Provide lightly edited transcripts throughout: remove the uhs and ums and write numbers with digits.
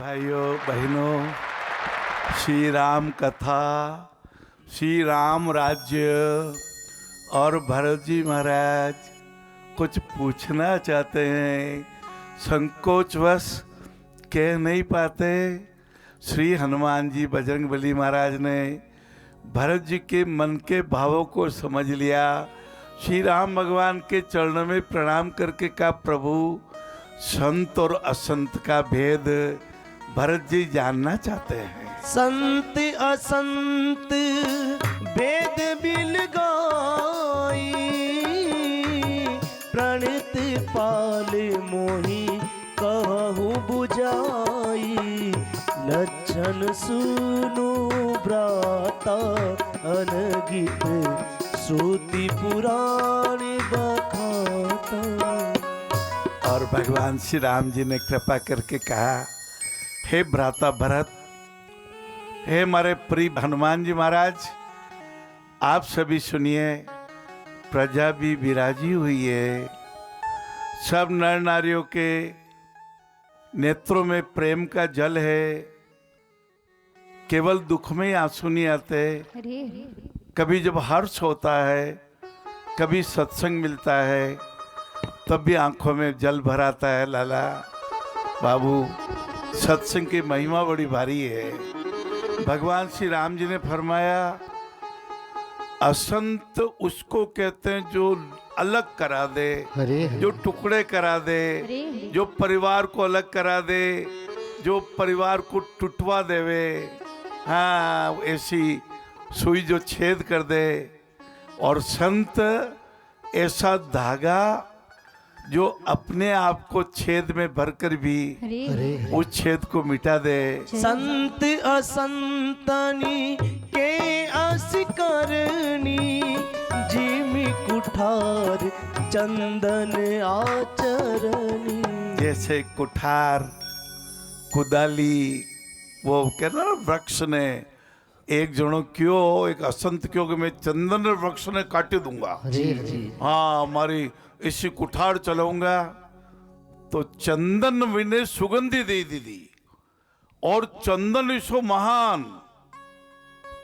भाइयों बहनों, श्री राम कथा, श्री राम राज्य और भरत जी महाराज कुछ पूछना चाहते हैं, संकोचवश कह नहीं पाते। श्री हनुमान जी बजरंगबली महाराज ने भरत जी के मन के भावों को समझ लिया। श्री राम भगवान के चरणों में प्रणाम करके कहा, प्रभु संत और असंत का भेद भरत जी जानना चाहते हैं। संत असंत भेद बिल गाई, प्रणित पाल मोहि कहु बुझाई। लक्षण सुनु ब्राता अनगित, श्रुति पुराण बखाता। और भगवान श्री राम जी ने कृपा करके कहा, हे भ्राता भरत, हे हमारे प्रिय हनुमान जी महाराज, आप सभी सुनिए। प्रजा भी विराजी हुई है, सब नर नारियों के नेत्रों में प्रेम का जल है। केवल दुख में आंसू नहीं आते, कभी जब हर्ष होता है, कभी सत्संग मिलता है, तब भी आंखों में जल भर आता है। लाला बाबू, सत्संग की महिमा बड़ी भारी है। भगवान श्री राम जी ने फरमाया, असंत उसको कहते हैं जो अलग करा दे, जो टुकड़े करा दे, जो परिवार को अलग करा दे, जो परिवार को टुटवा देवे। हाँ, ऐसी सुई जो छेद कर दे। और संत ऐसा धागा जो अपने आप को छेद में भरकर भी उस छेद को मिटा दे। संत असंतनी के अस करनी, जिमि कुठार चंदन आचरणी। जैसे कुठार कुदाली, वो कहना वृक्ष ने एक जनो क्यों, एक असंत क्यों कि मैं चंदन वृक्ष ने काट दूंगा। हाँ, हमारी इसी कुठार चलाऊंगा तो चंदन विने सुगंधी दे दी। और चंदन इसो महान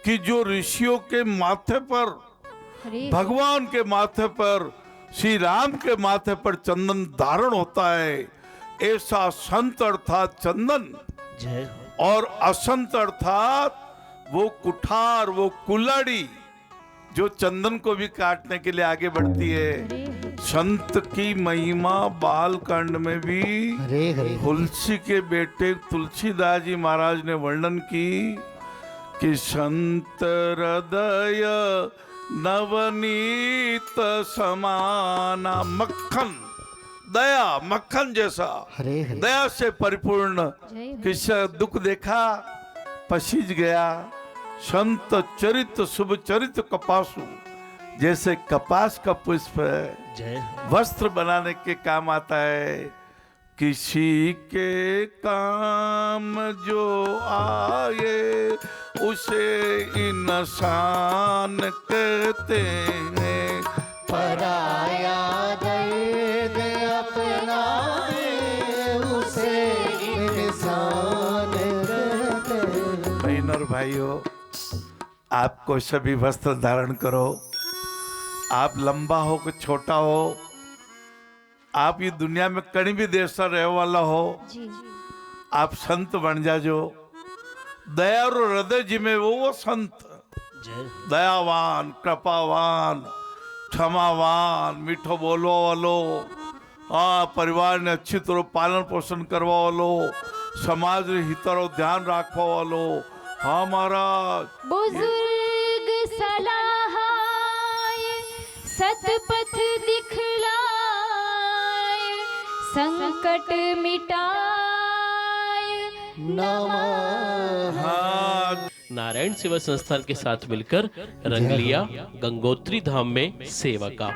कि जो ऋषियों के माथे पर, भगवान के माथे पर, श्री राम के माथे पर चंदन धारण होता है, ऐसा संत अर्थात चंदन। और असंत अर्थात वो कुठार, वो कुल्हाड़ी जो चंदन को भी काटने के लिए आगे बढ़ती है। संत की महिमा बालकांड में भी तुलसी के बेटे तुलसीदास जी महाराज ने वर्णन की कि संत हृदय नवनीत समाना, मक्खन दया, मक्खन जैसा दया से परिपूर्ण। किसी दुख देखा पसीज गया। संत चरित शुभ चरित कपासु, जैसे कपास का पुष्प वस्त्र बनाने के काम आता है। किसी के काम जो आए उसे इंसान कहते हैं। पराया दर्द अपनाए उसे इंसान कहते हैं। बहन और भाइयों, आपको सभी वस्त्र धारण करो। आप लंबा हो कि छोटा हो, आप ये दुनिया में कहीं भी देर से रहने वाला हो, आप संत बन जाजो। दया और हृदय जी में वो संत, दयावान, कृपावान, क्षमावान, मीठो बोलो वालो, हाँ, परिवार ने अच्छी तरह पालन पोषण करवा वालो, समाज ने हितरो ध्यान रखवा वालो। हाँ महाराज, बुजुर्ग सलाह सतपथ दिखलाए, संकट मिटाए नमः। हाँ, नारायण सेवा संस्थान के साथ मिलकर रंग लिया गंगोत्री धाम में सेवा का।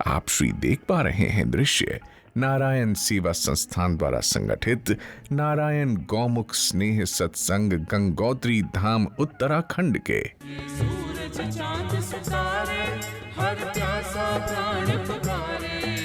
आप श्री देख पा रहे हैं दृश्य नारायण सेवा संस्थान द्वारा संगठित नारायण गौमुख स्नेह सत्संग गंगोत्री धाम उत्तराखंड के। सूरज चांद सितारे हर प्यासा प्राण पुकारे।